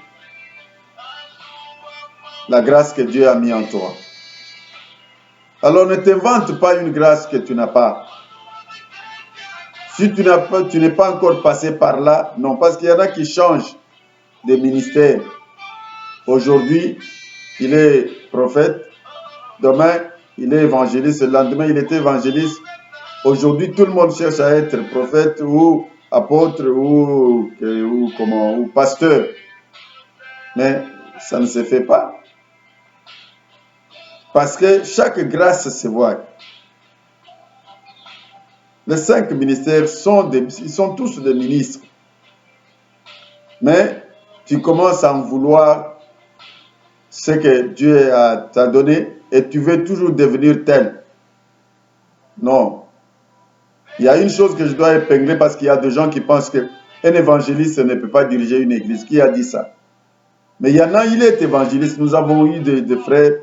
la grâce que Dieu a mis en toi. Alors ne t'invente pas une grâce que tu n'as pas. Si tu n'es pas encore passé par là, non, parce qu'il y en a qui changent de ministère. Aujourd'hui, il est prophète. Demain, il est évangéliste. Le lendemain, il est évangéliste. Aujourd'hui, tout le monde cherche à être prophète ou apôtre ou pasteur. Mais ça ne se fait pas. Parce que chaque grâce se voit. Les 5 ministères ils sont tous des ministres. Mais tu commences à en vouloir ce que Dieu t'a donné et tu veux toujours devenir tel. Non. Il y a une chose que je dois épingler parce qu'il y a des gens qui pensent qu'un évangéliste ne peut pas diriger une église. Qui a dit ça? Mais il y en a, il est évangéliste. Nous avons eu des frères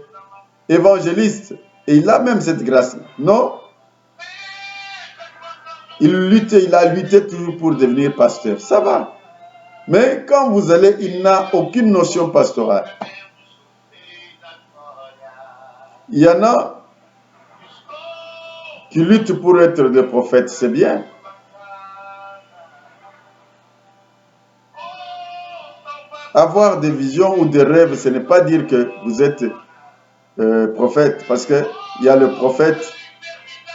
évangélistes et il a même cette grâce. Non. Il a lutté toujours pour devenir pasteur. Ça va. Mais quand vous allez, il n'a aucune notion pastorale. Il y en a qui luttent pour être des prophètes, c'est bien. Avoir des visions ou des rêves, ce n'est pas dire que vous êtes prophète, parce qu'il y a le prophète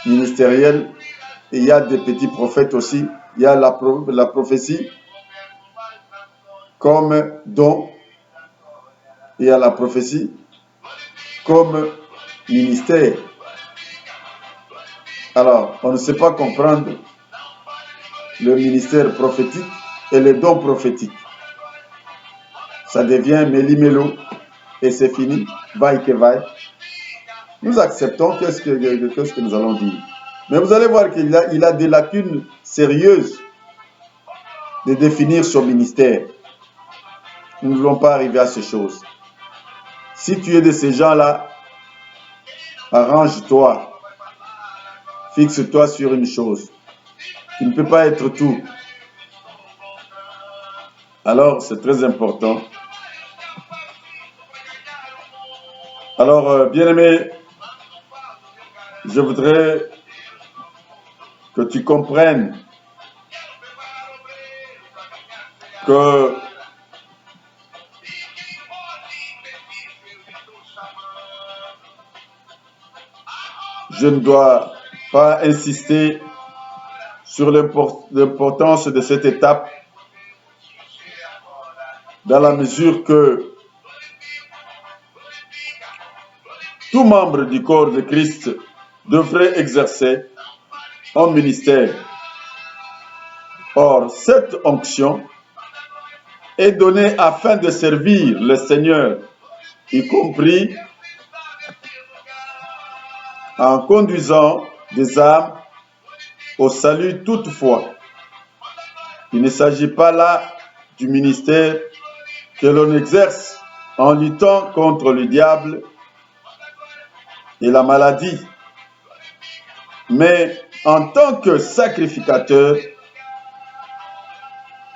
ministériel et il y a des petits prophètes aussi. Il y a la prophétie comme don, et il y a la prophétie comme ministère. Alors, on ne sait pas comprendre le ministère prophétique et le don prophétique. Ça devient méli-mélo et c'est fini, vaille que vaille. Nous acceptons qu'est-ce que nous allons dire. Mais vous allez voir qu'il a des lacunes sérieuses de définir son ministère. Nous ne voulons pas arriver à ces choses. Si tu es de ces gens-là, arrange-toi. Fixe-toi sur une chose. Tu ne peux pas être tout. Alors, c'est très important. Alors, bien-aimé, je voudrais que tu comprennes que je ne dois pas insister sur l'importance de cette étape dans la mesure que tout membre du corps de Christ devrait exercer un ministère. Or, cette onction est donnée afin de servir le Seigneur, y compris en conduisant des âmes au salut toutefois. Il ne s'agit pas là du ministère que l'on exerce en luttant contre le diable et la maladie, mais en tant que sacrificateur,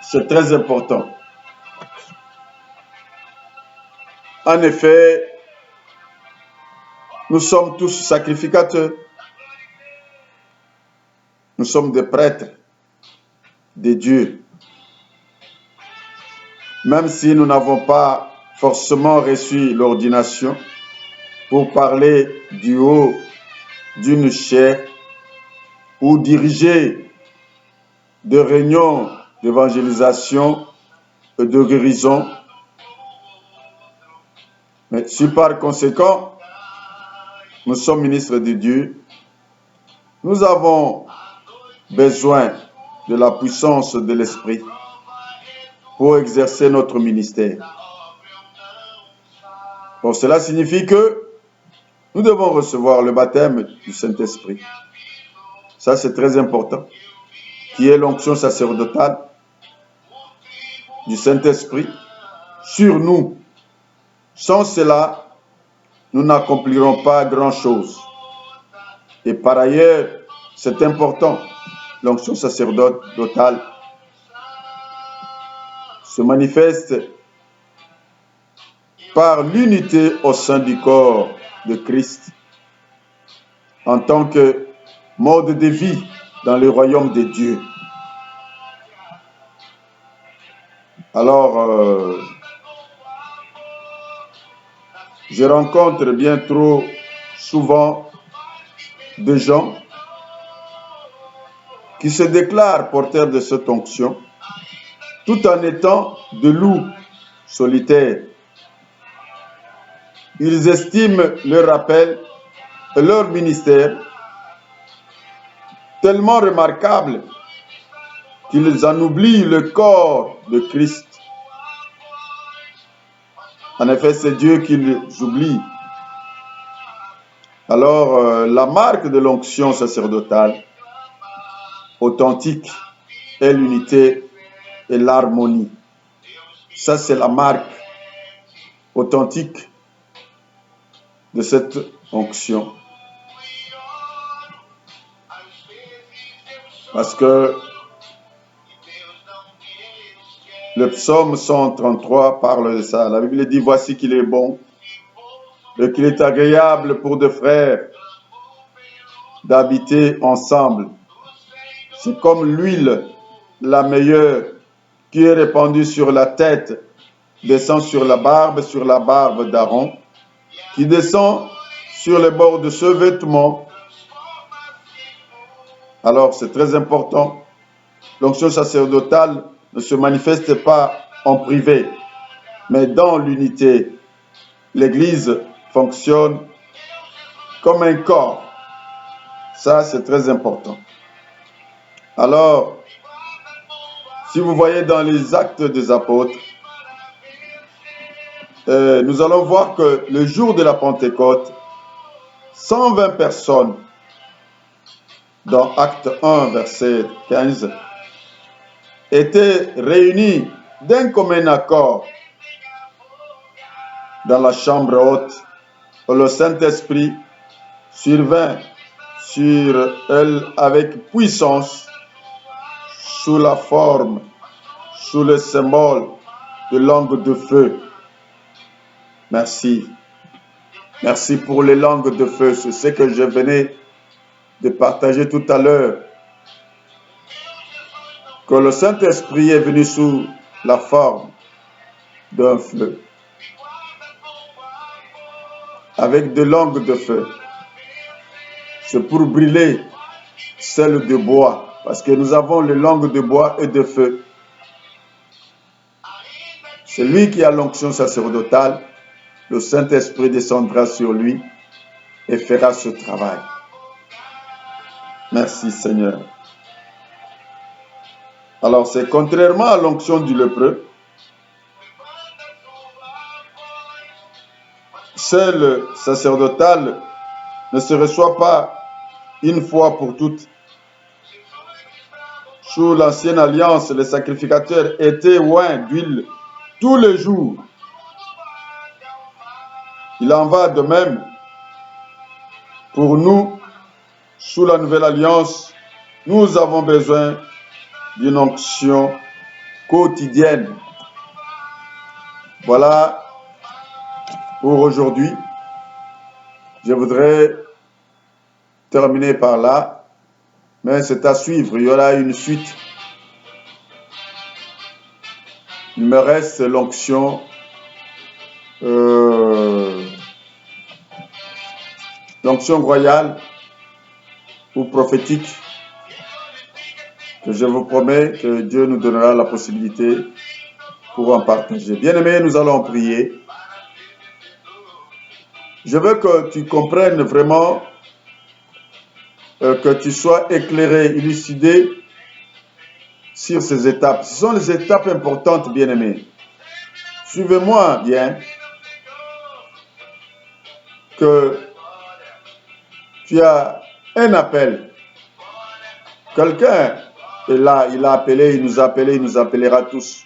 c'est très important. En effet, nous sommes tous sacrificateurs. Nous sommes des prêtres de Dieu. Même si nous n'avons pas forcément reçu l'ordination pour parler du haut d'une chaire ou diriger des réunions d'évangélisation et de guérison. Mais si par conséquent, nous sommes ministres de Dieu, nous avons besoin de la puissance de l'Esprit pour exercer notre ministère. Bon, cela signifie que nous devons recevoir le baptême du Saint-Esprit. Ça, c'est très important, qui est l'onction sacerdotale du Saint-Esprit sur nous. Sans cela, nous n'accomplirons pas grand-chose. Et par ailleurs, c'est important, l'onction sacerdotale se manifeste par l'unité au sein du corps de Christ en tant que mode de vie dans le royaume de Dieu. Alors, Je rencontre bien trop souvent des gens qui se déclarent porteurs de cette onction tout en étant de loups solitaires. Ils estiment leur appel et leur ministère tellement remarquables qu'ils en oublient le corps de Christ. En effet, c'est Dieu qu'ils oublient. Alors, la marque de l'onction sacerdotale authentique est l'unité et l'harmonie. Ça, c'est la marque authentique de cette onction. Parce que le psaume 133 parle de ça. La Bible dit, voici qu'il est bon et qu'il est agréable pour deux frères d'habiter ensemble. C'est comme l'huile, la meilleure, qui est répandue sur la tête, descend sur la barbe d'Aaron, qui descend sur les bords de ce vêtement. Alors, c'est très important. L'onction sacerdotale ne se manifeste pas en privé, mais dans l'unité. L'Église fonctionne comme un corps. Ça, c'est très important. Alors, si vous voyez dans les Actes des Apôtres, nous allons voir que le jour de la Pentecôte, 120 personnes, dans Acte 1, verset 15, étaient réunies d'un commun accord dans la chambre haute, où le Saint-Esprit survint sur elle avec puissance, sous la forme, sous le symbole de langue de feu. Merci. Merci pour les langues de feu. C'est ce que je venais de partager tout à l'heure. Que le Saint-Esprit est venu sous la forme d'un feu. Avec des langues de feu. C'est pour brûler celles de bois. Parce que nous avons les langues de bois et de feu. C'est lui qui a l'onction sacerdotale. Le Saint-Esprit descendra sur lui et fera ce travail. Merci Seigneur. Alors c'est contrairement à l'onction du lépreux, celle sacerdotale ne se reçoit pas une fois pour toutes. Sous l'ancienne alliance, les sacrificateurs étaient oints d'huile tous les jours. Il en va de même pour nous. Sous la nouvelle alliance, nous avons besoin d'une onction quotidienne. Voilà pour aujourd'hui. Je voudrais terminer par là, mais c'est à suivre. Il y aura une suite. Il me reste l'onction royale ou prophétique, que je vous promets que Dieu nous donnera la possibilité pour en partager. Bien-aimés, nous allons prier. Je veux que tu comprennes vraiment, que tu sois éclairé, élucidé sur ces étapes. Ce sont les étapes importantes, bien-aimés. Suivez-moi bien, que tu as un appel. Quelqu'un est là, il a appelé, il nous a appelé, il nous appellera tous.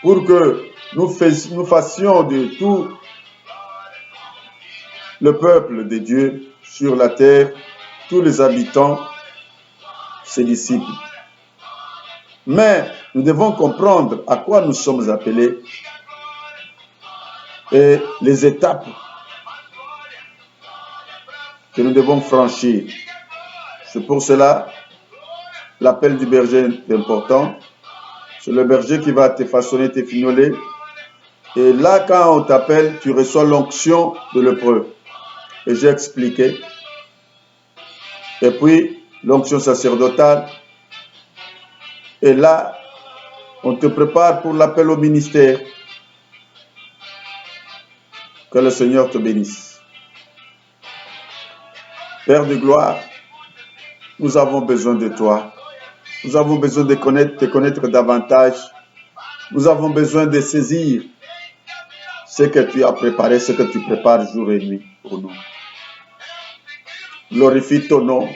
Pour que nous fassions de tout le peuple de Dieu sur la terre, tous les habitants, ses disciples. Mais nous devons comprendre à quoi nous sommes appelés et les étapes que nous devons franchir. C'est pour cela l'appel du berger est important. C'est le berger qui va te façonner, te fignoler, Et là, quand on t'appelle, tu reçois l'onction de l'épreuve. Et j'ai expliqué. Et puis, l'onction sacerdotale. Et là, on te prépare pour l'appel au ministère. Que le Seigneur te bénisse. Père de gloire, nous avons besoin de toi. Nous avons besoin de te connaître davantage. Nous avons besoin de saisir ce que tu as préparé, ce que tu prépares jour et nuit pour nous. Glorifie ton nom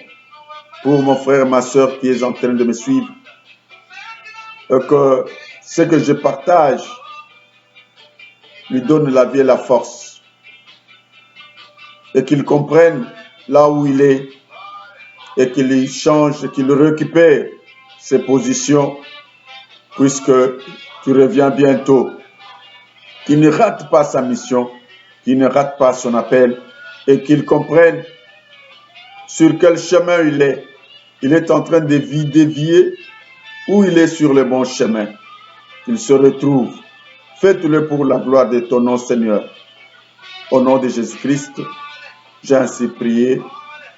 pour mon frère et ma soeur qui est en train de me suivre. Et que ce que je partage lui donne la vie et la force. Et qu'il comprenne là où il est et qu'il change, qu'il récupère ses positions puisque tu reviens bientôt. Qu'il ne rate pas sa mission, qu'il ne rate pas son appel et qu'il comprenne sur quel chemin il est. Il est en train de dévier ou il est sur le bon chemin. Qu'il se retrouve. Faites-le pour la gloire de ton nom, Seigneur. Au nom de Jésus-Christ, j'ai ainsi prié.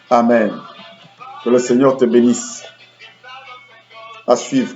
Amen. Que le Seigneur te bénisse. À suivre.